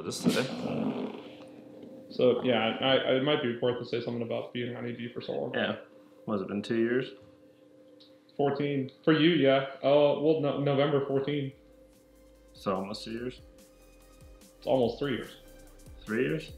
What does this say? So yeah, it might be worth to say something about being on EG for so long. Yeah. What has it been, 2 years? 14 for you, yeah. Oh well, no, November 14. So almost 2 years. It's almost 3 years. 3 years?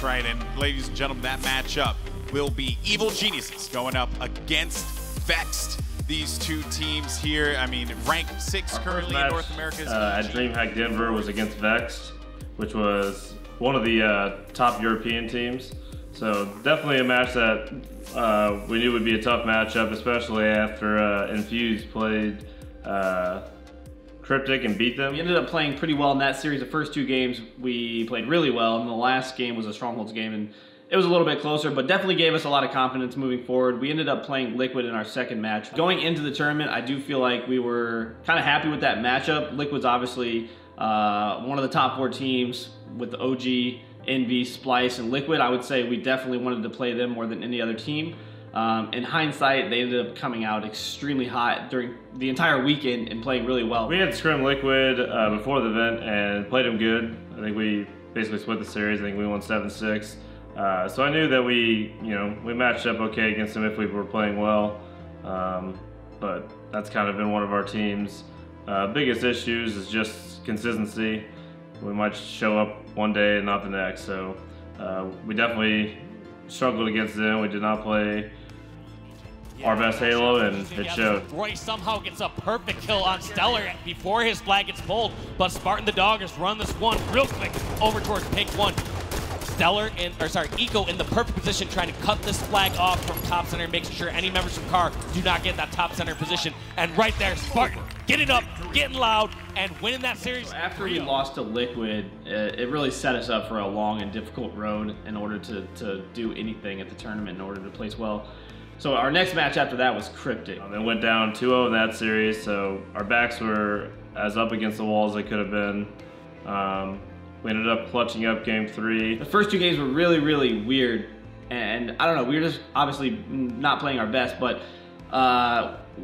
Right, and ladies and gentlemen, that matchup will be Evil Geniuses going up against Vexed. These two teams here, I mean, ranked 6 currently in North America. At Dreamhack Denver was against Vexed, which was one of the top European teams. So definitely a match that we knew would be a tough matchup, especially after Infuse played Cryptic and beat them. We ended up playing pretty well in that series. The first 2 games we played really well, and the last game was a Strongholds game, and it was a little bit closer, but definitely gave us a lot of confidence moving forward. We ended up playing Liquid in our second match. Going into the tournament, I do feel like we were kind of happy with that matchup. Liquid's obviously one of the top 4 teams with the OG, Envy, Splice, and Liquid. I would say we definitely wanted to play them more than any other team. In hindsight, they ended up coming out extremely hot during the entire weekend and playing really well. We had scrim Liquid before the event and played them good. I think we basically split the series. I think we won 7-6. So I knew that we matched up okay against them if we were playing well. But that's kind of been one of our team's biggest issues is just consistency. We might show up one day and not the next. So we definitely struggled against them. We did not play our best Halo, and it showed. Roy somehow gets a perfect kill on Stellar before his flag gets pulled, but Spartan the Dog has run this one real quick over towards Pink 1. Stellar Eco in the perfect position trying to cut this flag off from top center, making sure any members from Car do not get that top center position. And right there, Spartan getting up, getting loud, and winning that series. After we lost to Liquid, it really set us up for a long and difficult road in order to do anything at the tournament, in order to place well. So our next match after that was Cryptic. They went down 2-0 in that series, so our backs were as up against the wall as they could have been. We ended up clutching up game 3. The first 2 games were really, really weird, and I don't know, we were just obviously not playing our best, but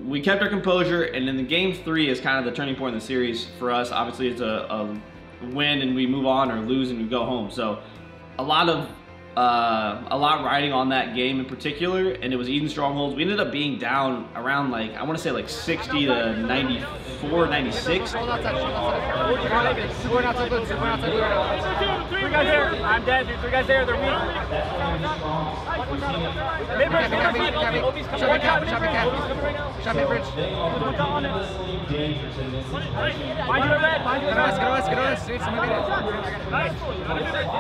we kept our composure, and then the game 3 is kind of the turning point in the series for us. Obviously, it's a win and we move on, or lose and we go home. So a lot riding on that game in particular, and it was Eden Strongholds. We ended up being down around, like, I want to say like 60 to 94, 96. We're not so good. 3 guys there. I'm dead. 3 guys there. They're weak. Shot mid-bridge. Find you a red. Get on us.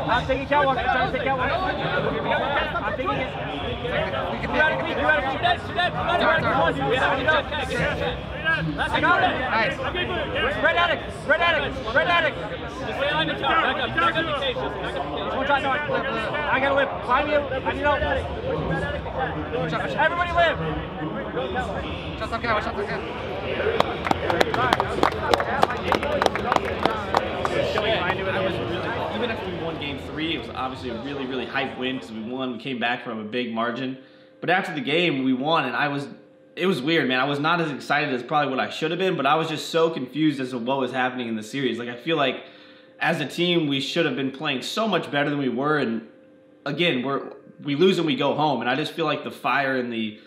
I'm taking catwalk. I'm trying to take catwalk. I'm taking it. You I got it. Nice. Red attic. Just lay on the top. Back up the cage. One shot north. I gotta live. Find you. I need help. Everybody live. Shots on camera. Even after we won game 3, it was obviously a really, really hype win because we won. We came back from a big margin. But after the game, we won, and it was weird, man. I was not as excited as probably what I should have been, but I was just so confused as to what was happening in the series. Like, I feel like as a team, we should have been playing so much better than we were, and again, we lose and we go home. And I just feel like the fire and the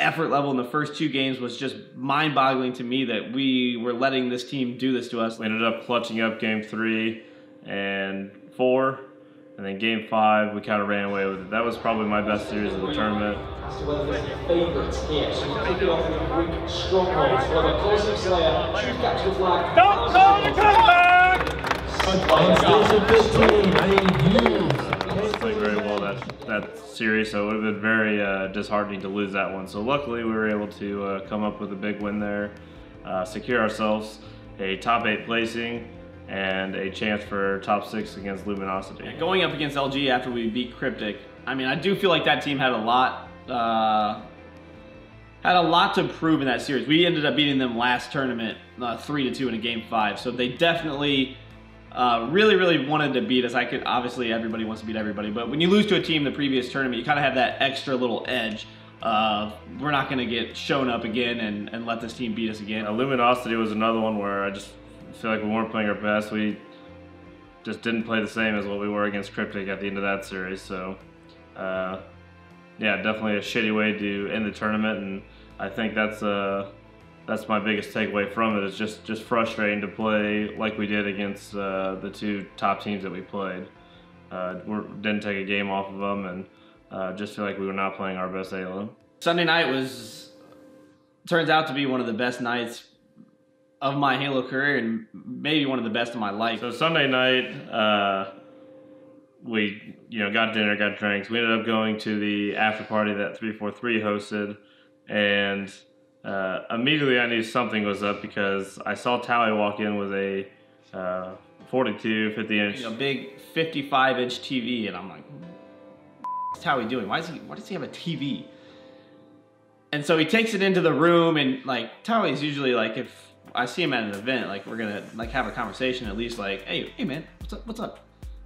effort level in the first 2 games was just mind-boggling to me that we were letting this team do this to us. We ended up clutching up game 3 and 4, And then game 5, we kind of ran away with it. That was probably my best series of the tournament. Don't call the comeback! Played very well that series, so it would have been very disheartening to lose that one. So luckily we were able to come up with a big win there, secure ourselves a top 8 placing and a chance for top 6 against Luminosity. Yeah, going up against LG after we beat Cryptic, I mean, I do feel like that team had a lot to prove in that series. We ended up beating them last tournament 3-2 in a game 5, so they definitely really wanted to beat us. Obviously everybody wants to beat everybody, but when you lose to a team in the previous tournament, you kind of have that extra little edge. We're not going to get shown up again and let this team beat us again. Luminosity was another one where I just feel like we weren't playing our best. We just didn't play the same as what we were against Cryptic at the end of that series. So, yeah, definitely a shitty way to end the tournament, and I think that's my biggest takeaway from it. Is just frustrating to play like we did against the 2 top teams that we played. Didn't take a game off of them, and just feel like we were not playing our best Halo. Sunday night turns out to be one of the best nights of my Halo career, and maybe one of the best of my life. So Sunday night, we got dinner, got drinks. We ended up going to the after party that 343 hosted, and immediately I knew something was up because I saw Towey walk in with a 42 50-inch, a big 55-inch TV, and I'm like, what's Towey doing? Why does he have a TV? And so he takes it into the room, and like Towey's usually like, if I see him at an event, like we're gonna like have a conversation at least, like, hey man, what's up?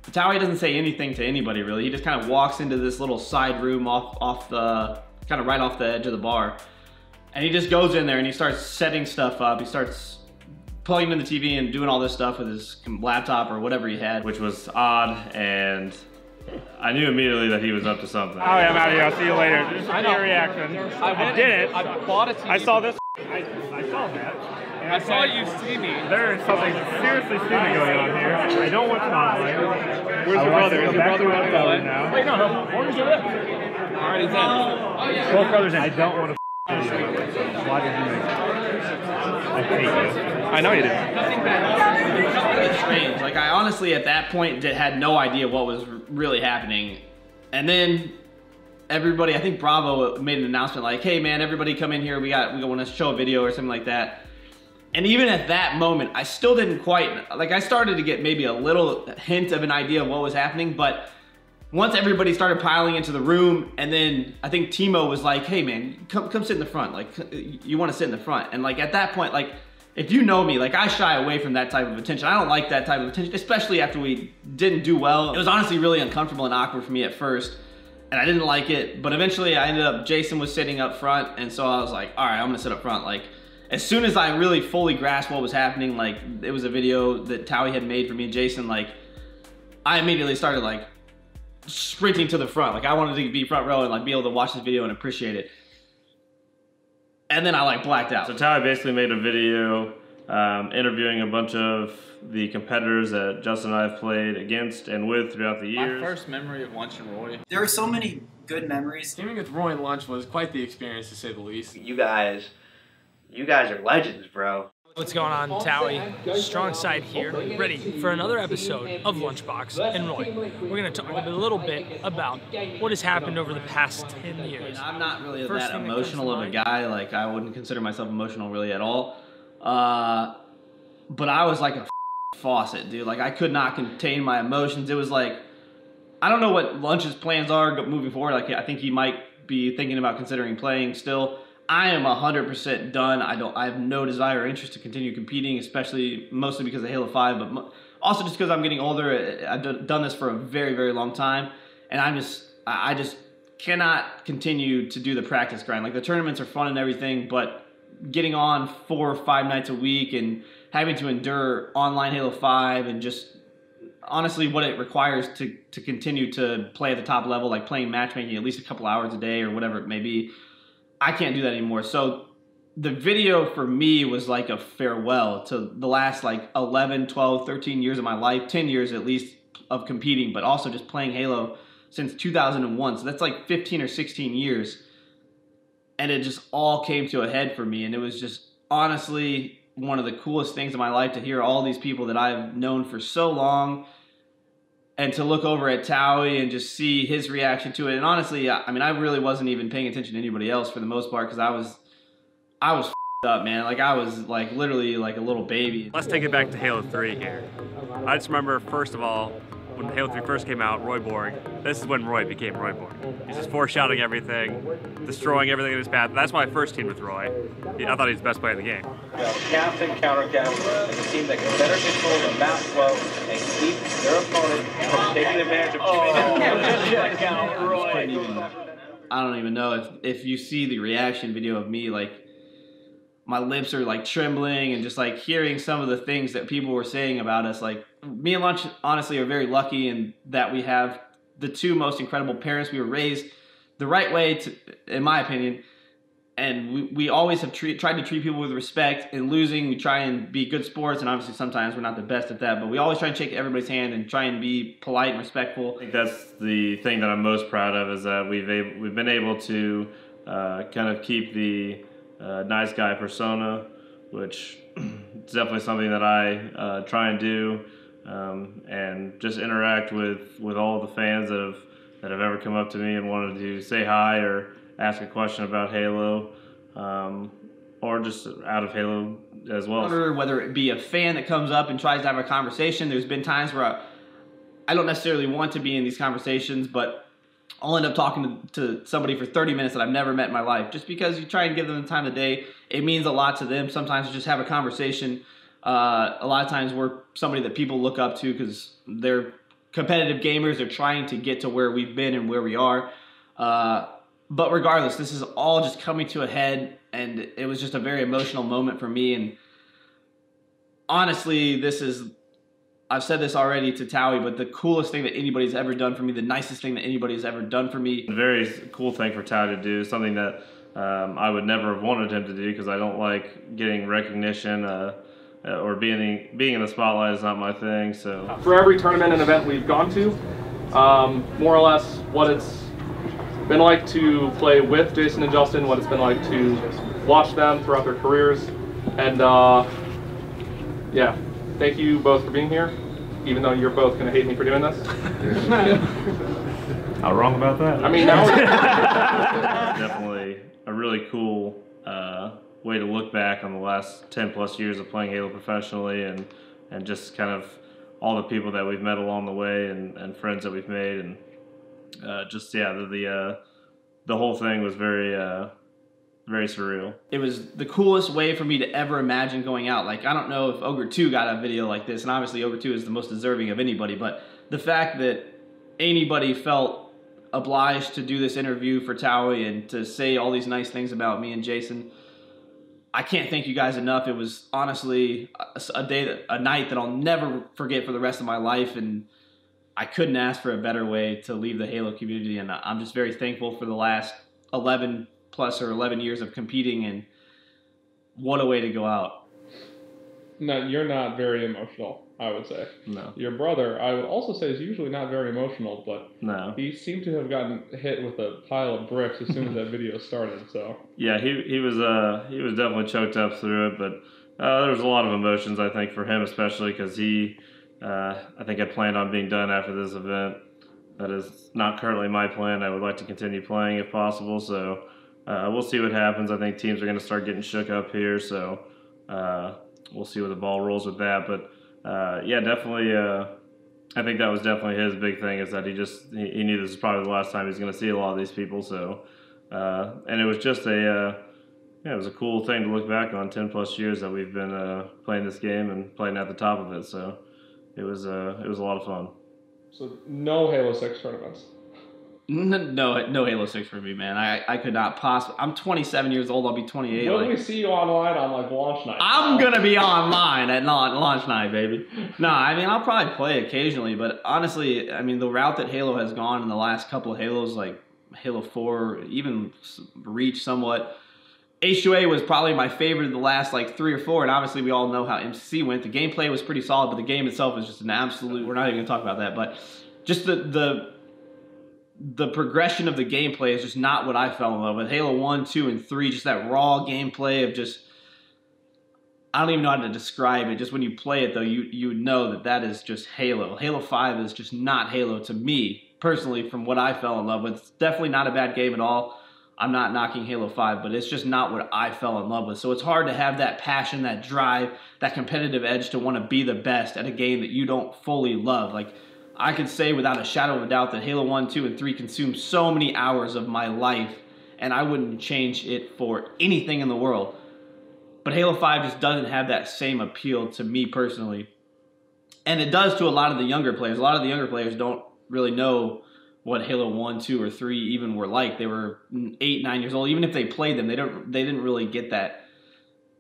But Towey doesn't say anything to anybody really. He just kind of walks into this little side room off the kind of right off the edge of the bar, and he just goes in there and he starts setting stuff up. He starts plugging in the TV and doing all this stuff with his laptop or whatever he had, which was odd, and I knew immediately that he was up to something. Oh yeah, I'm out of here. I'll see you later. Just give me your reaction. I did it. I bought a TV. I saw this. I saw that. I saw you see me. There is something seriously stupid going on here. I don't want to talk. Where's your brother? Is your brother on the phone now? Wait, no. Where's your brother? Alright, he's in. Both brothers in. I don't want to why did you make that? I hate you. I know you did. It's strange. Like, I honestly at that point had no idea what was really happening. And then everybody, I think Bravo made an announcement like, hey man, everybody come in here, we want to show a video or something like that. And even at that moment, I still didn't quite, like I started to get maybe a little hint of an idea of what was happening, but once everybody started piling into the room, and then I think Timo was like, hey man, come sit in the front, like you want to sit in the front. And like at that point, like if you know me, like I shy away from that type of attention. I don't like that type of attention, especially after we didn't do well. It was honestly really uncomfortable and awkward for me at first, and I didn't like it, but eventually I ended up, Jason was sitting up front, and so I was like, all right, I'm gonna sit up front. Like, as soon as I really fully grasped what was happening, like it was a video that Towey had made for me and Jason, like I immediately started like sprinting to the front. Like I wanted to be front row and like be able to watch this video and appreciate it. And then I like blacked out. So Towey basically made a video interviewing a bunch of the competitors that Justin and I have played against and with throughout the years. My first memory of lunch and Roy. There are so many good memories. Teaming with Roy and lunch was quite the experience, to say the least. You guys are legends, bro. What's going on, Towey? Strong side here, ready for another episode of Lunchbox and Roy. We're going to talk a little bit about what has happened over the past 10 years. I'm not really that emotional of a guy. Like, I wouldn't consider myself emotional really at all. But I was like a faucet, dude. Like, I could not contain my emotions. It was like, I don't know what Lunch's plans are moving forward. Like, I think he might be thinking about considering playing still. I am 100% done. I have no desire or interest to continue competing, mostly because of Halo 5, but also just because I'm getting older. I've done this for a very, very long time, and I just cannot continue to do the practice grind. Like, the tournaments are fun and everything, but getting on 4 or 5 nights a week and having to endure online Halo 5 and just honestly what it requires to continue to play at the top level, like playing matchmaking at least a couple hours a day or whatever it may be, I can't do that anymore. So the video for me was like a farewell to the last like 11, 12, 13 years of my life, 10 years at least of competing, but also just playing Halo since 2001. So that's like 15 or 16 years. And it just all came to a head for me. And it was just honestly one of the coolest things in my life to hear all these people that I've known for so long, and to look over at Towey and just see his reaction to it. And honestly, I mean, I really wasn't even paying attention to anybody else for the most part, because I was f***ed up, man. Like, I was like literally like a little baby. Let's take it back to Halo 3 here. I just remember, first of all, when Halo 3 first came out, Roy Borg, this is when Roy became Roy Borg. He's just foreshadowing everything, destroying everything in his path. That's why I first teamed with Roy. I thought he was the best player in the game. Cast and counter-cast is a team that can better control the map flow and keep their opponent from taking advantage of I don't even know if you see the reaction video of me, like, my lips are like trembling, and just like hearing some of the things that people were saying about us. Like, me and Lunch honestly are very lucky in that we have the two most incredible parents. We were raised the right way, in my opinion, and we always have tried to treat people with respect. In losing, we try and be good sports, and obviously sometimes we're not the best at that, but we always try and shake everybody's hand and try and be polite and respectful. I think that's the thing that I'm most proud of, is that we've been able to kind of keep the nice guy persona, which is definitely something that I try and do, and just interact with all the fans that have ever come up to me and wanted to say hi or ask a question about Halo, or just out of Halo as well. Whether it be a fan that comes up and tries to have a conversation, there's been times where I don't necessarily want to be in these conversations, but I'll end up talking to somebody for 30 minutes that I've never met in my life, just because you try and give them the time of day. It means a lot to them. Sometimes just have a conversation. A lot of times we're somebody that people look up to because they're competitive gamers. They're trying to get to where we've been and where we are. But regardless, this is all just coming to a head, and it was just a very emotional moment for me. And honestly, I've said this already to Towey, but the coolest thing that anybody's ever done for me, the nicest thing that anybody's ever done for me. A very cool thing for Towey to do, something that I would never have wanted him to do, because I don't like getting recognition, or being in the spotlight is not my thing. So for every tournament and event we've gone to, more or less what it's been like to play with Jason and Justin, what it's been like to watch them throughout their careers, and yeah, thank you both for being here, even though you're both going to hate me for doing this. How wrong about that? I mean, now definitely a really cool way to look back on the last 10 plus years of playing Halo professionally, and just kind of all the people that we've met along the way, and friends that we've made, and just, yeah, the whole thing was very surreal. It was the coolest way for me to ever imagine going out. Like, I don't know if Ogre 2 got a video like this, and obviously Ogre 2 is the most deserving of anybody, but the fact that anybody felt obliged to do this interview for Towey and to say all these nice things about me and Jason, I can't thank you guys enough. It was honestly a night that I'll never forget for the rest of my life, and I couldn't ask for a better way to leave the Halo community, and I'm just very thankful for the last 11 years of competing, and what a way to go out. No, you're not very emotional, I would say. No. Your brother, I would also say, is usually not very emotional, but no, he seemed to have gotten hit with a pile of bricks as soon as that video started. So yeah, he was definitely choked up through it, but there was a lot of emotions, I think, for him, especially because he I think I planned on being done after this event. That is not currently my plan. I would like to continue playing if possible, so we'll see what happens. I think teams are going to start getting shook up here, so we'll see where the ball rolls with that. But yeah, definitely, I think that was definitely his big thing, is that he knew this was probably the last time he's going to see a lot of these people. So, and it was just it was a cool thing to look back on. 10 plus years that we've been playing this game and playing at the top of it. So it was a lot of fun. So no Halo 6 tournaments. No Halo 6 for me, man. I could not possibly. I'm 27 years old. I'll be 28. When we see you online on like launch night? I'm gonna be online at launch night, baby. No, I mean, I'll probably play occasionally, but honestly, I mean, the route that Halo has gone in the last couple of Halos, like Halo 4, even Reach somewhat, H2A was probably my favorite of the last like 3 or 4, and obviously we all know how MCC went. The gameplay was pretty solid, but the game itself was just an absolute, we're not even going to talk about that, but just the progression of the gameplay is just not what I fell in love with. Halo 1, 2, and 3, just that raw gameplay of just, I don't even know how to describe it. Just when you play it, though, you would know that that is just Halo. Halo 5 is just not Halo to me, personally, from what I fell in love with. It's definitely not a bad game at all. I'm not knocking Halo 5, but it's just not what I fell in love with. So it's hard to have that passion, that drive, that competitive edge to want to be the best at a game that you don't fully love. Like, I could say without a shadow of a doubt that Halo 1, 2, and 3 consumed so many hours of my life, and I wouldn't change it for anything in the world. But Halo 5 just doesn't have that same appeal to me personally. And it does to a lot of the younger players. A lot of the younger players don't really know what Halo 1, 2, or 3 even were like. They were 8, 9 years old. Even if they played them, they didn't really get that,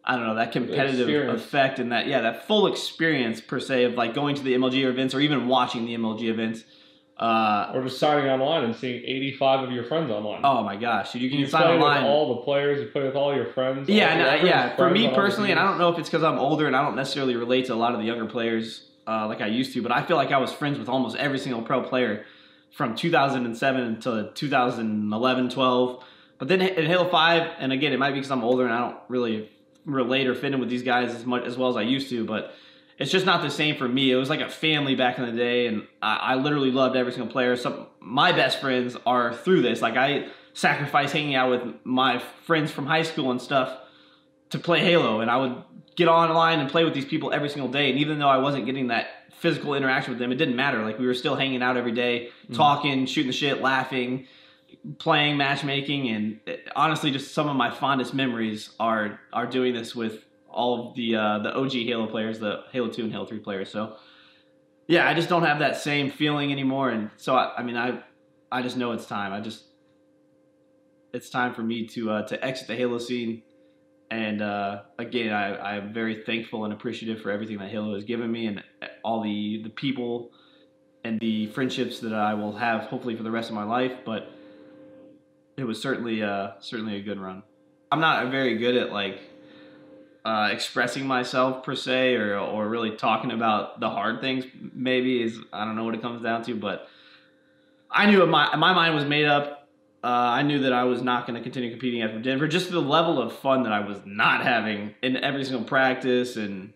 I don't know, that competitive effect and that full experience per se of like going to the MLG events or even watching the MLG events. Or just signing online and seeing 85 of your friends online. Oh my gosh, you can you sign play online with all the players, you play with all your friends. Yeah, for me personally, and I don't know if it's because I'm older and I don't necessarily relate to a lot of the younger players like I used to, but I feel like I was friends with almost every single pro player from 2007 to 2011, 12. But then in Halo 5, and again, it might be because I'm older and I don't really relate or fit in with these guys as well as I used to, but it's just not the same for me. It was like a family back in the day, and I literally loved every single player. My best friends are through this. Like, I sacrifice hanging out with my friends from high school and stuff to play Halo, and I would get online and play with these people every single day. And even though I wasn't getting that physical interaction with them, it didn't matter. Like, we were still hanging out every day, talking, shooting the shit, laughing, playing, matchmaking, and honestly, just some of my fondest memories are doing this with all of the OG Halo players, the Halo 2 and Halo 3 players. So, yeah, I just don't have that same feeling anymore. And so, I just know it's time. It's time for me to exit the Halo scene. And again, I'm very thankful and appreciative for everything that Halo has given me and all the people and the friendships that I will have hopefully for the rest of my life. But it was certainly a good run. I'm not very good at like expressing myself per se, or really talking about the hard things. Maybe I don't know what it comes down to, but I knew my mind was made up. I knew that I was not going to continue competing after Denver. Just the level of fun that I was not having in every single practice, and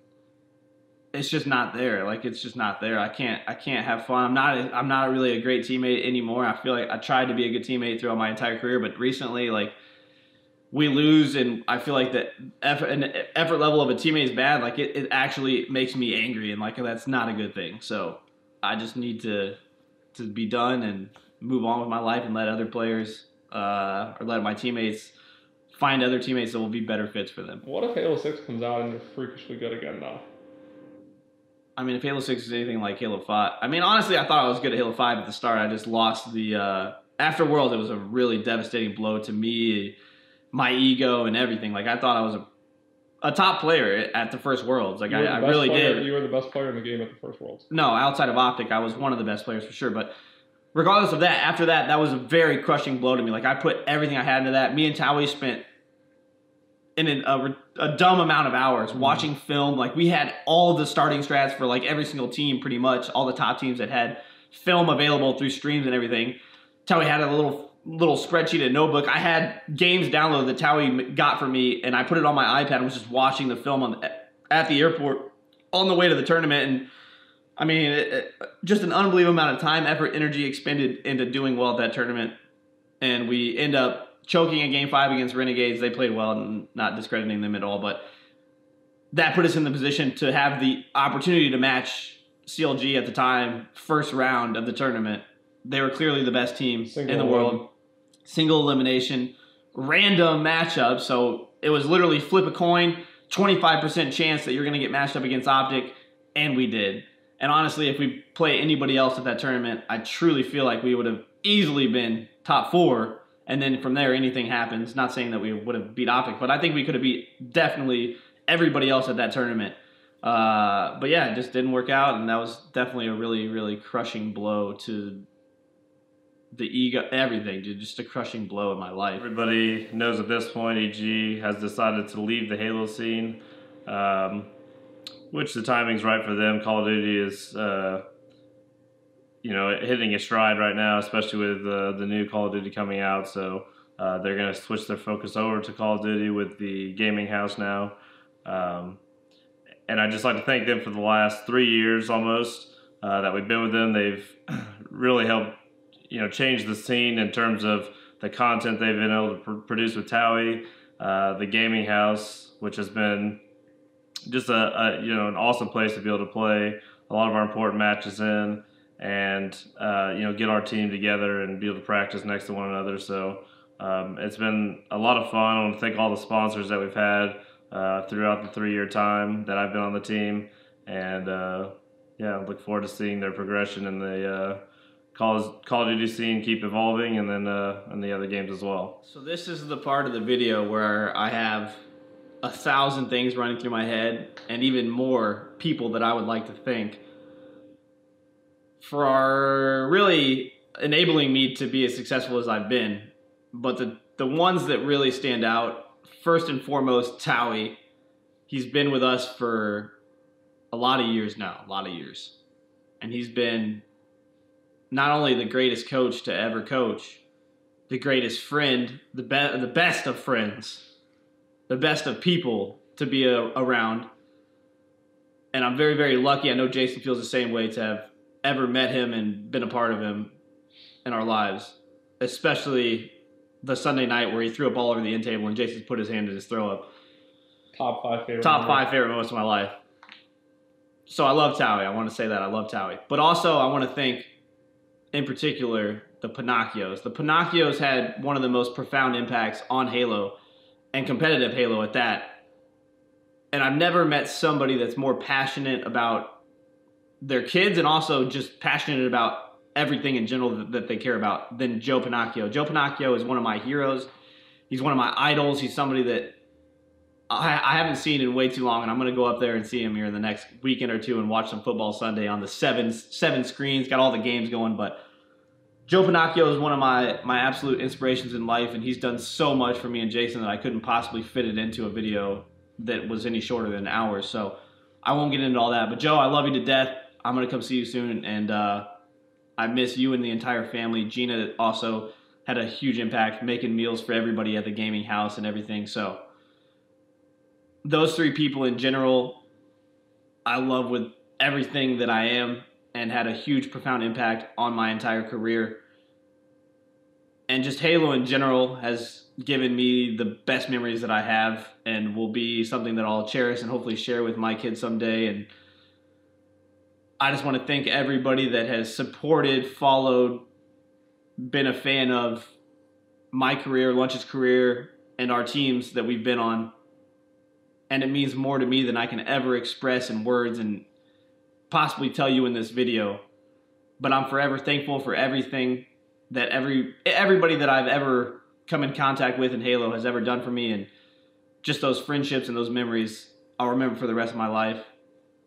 it's just not there. Like, it's just not there. I can't have fun. I'm not really a great teammate anymore. I feel like I tried to be a good teammate throughout my entire career, but recently, like, we lose, and I feel like the effort level of a teammate is bad. Like, it actually makes me angry, and like, that's not a good thing. So I just need to be done and move on with my life and let other players or let my teammates find other teammates that will be better fits for them. What if Halo 6 comes out and you're freakishly good again, though? I mean, if Halo 6 is anything like Halo 5, I mean, honestly, I thought I was good at Halo 5 at the start. I just lost the after Worlds. It was a really devastating blow to me, my ego and everything. Like, I thought I was a top player at the first Worlds. Like, I really did. You were the best player in the game at the first Worlds. No, outside of Optic, I was one of the best players for sure. But regardless of that, after that, that was a very crushing blow to me. Like, I put everything I had into that. Me and Towey spent a dumb amount of hours watching film. Like, we had all the starting strats for like every single team, pretty much all the top teams that had film available through streams and everything. Towey had a little spreadsheet and notebook. I had games downloaded that Towey got for me, and I put it on my iPad and was just watching the film at the airport on the way to the tournament. And I mean, just an unbelievable amount of time, effort, energy expended into doing well at that tournament. And we end up choking in Game 5 against Renegades. They played well, and not discrediting them at all. But that put us in the position to have the opportunity to match CLG at the time, first round of the tournament. They were clearly the best team in the world. Single elimination, random matchup. So it was literally flip a coin, 25% chance that you're going to get matched up against Optic, and we did. And honestly, if we play anybody else at that tournament, I truly feel like we would have easily been top 4. And then from there, anything happens. Not saying that we would have beat Optic, but I think we could have beat definitely everybody else at that tournament. But yeah, it just didn't work out, and that was definitely a really, really crushing blow to the ego, everything, dude, just a crushing blow in my life. Everybody knows at this point EG has decided to leave the Halo scene, which the timing's right for them. Call of Duty is, you know, hitting a stride right now, especially with the new Call of Duty coming out. So they're going to switch their focus over to Call of Duty with the gaming house now. And I'd just like to thank them for the last 3 years almost that we've been with them. They've really helped, you know, change the scene in terms of the content they've been able to produce with Towey, the gaming house, which has been just you know, an awesome place to be able to play a lot of our important matches in, and you know, get our team together and be able to practice next to one another. So it's been a lot of fun. I want to thank all the sponsors that we've had throughout the 3-year time that I've been on the team, and yeah, I look forward to seeing their progression in the Call of Duty scene keep evolving, and then in the other games as well. So this is the part of the video where I have 1,000 things running through my head, and even more people that I would like to thank for really enabling me to be as successful as I've been. But the ones that really stand out, first and foremost, Towey. He's been with us for a lot of years now, a lot of years. And he's been not only the greatest coach to ever coach, the greatest friend, the best of friends, the best of people to be around. And I'm very, very lucky. I know Jason feels the same way, to have ever met him and been a part of him in our lives, especially the Sunday night where he threw up all over the end table and Jason put his hand in his throw up. Top 5 favorite moments of my life. So I love Towey. I want to say that. I love Towey. But also I want to thank, in particular, the Pinocchios. The Pinocchios had one of the most profound impacts on Halo, and competitive Halo at that. And I've never met somebody that's more passionate about their kids, and also just passionate about everything in general that they care about, than Joe Pinocchio. Joe Pinocchio is one of my heroes. He's one of my idols. He's somebody that I haven't seen in way too long, and I'm going to go up there and see him here in the next weekend or two and watch some football Sunday on the seven screens. Got all the games going, but Joe Pinocchio is one of my absolute inspirations in life, and he's done so much for me and Jason that I couldn't possibly fit it into a video that was any shorter than hours. So I won't get into all that. But Joe, I love you to death. I'm going to come see you soon, and I miss you and the entire family. Gina also had a huge impact, making meals for everybody at the gaming house and everything. So those 3 people in general, I love with everything that I am, and had a huge, profound impact on my entire career. And just Halo in general has given me the best memories that I have, and will be something that I'll cherish and hopefully share with my kids someday. And I just want to thank everybody that has supported, followed, been a fan of my career, Lunch's career, and our teams that we've been on. And it means more to me than I can ever express in words and possibly tell you in this video. But I'm forever thankful for everything that everybody that I've ever come in contact with in Halo has ever done for me, and just those friendships and those memories I'll remember for the rest of my life.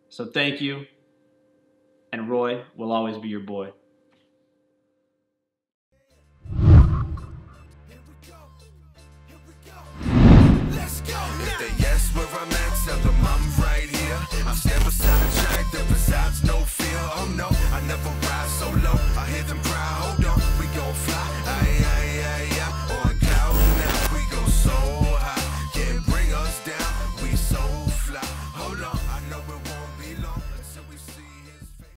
So thank you, and Roy will always be your boy. I'm right here. I stand beside a giant that resides, no fear. Oh no, I never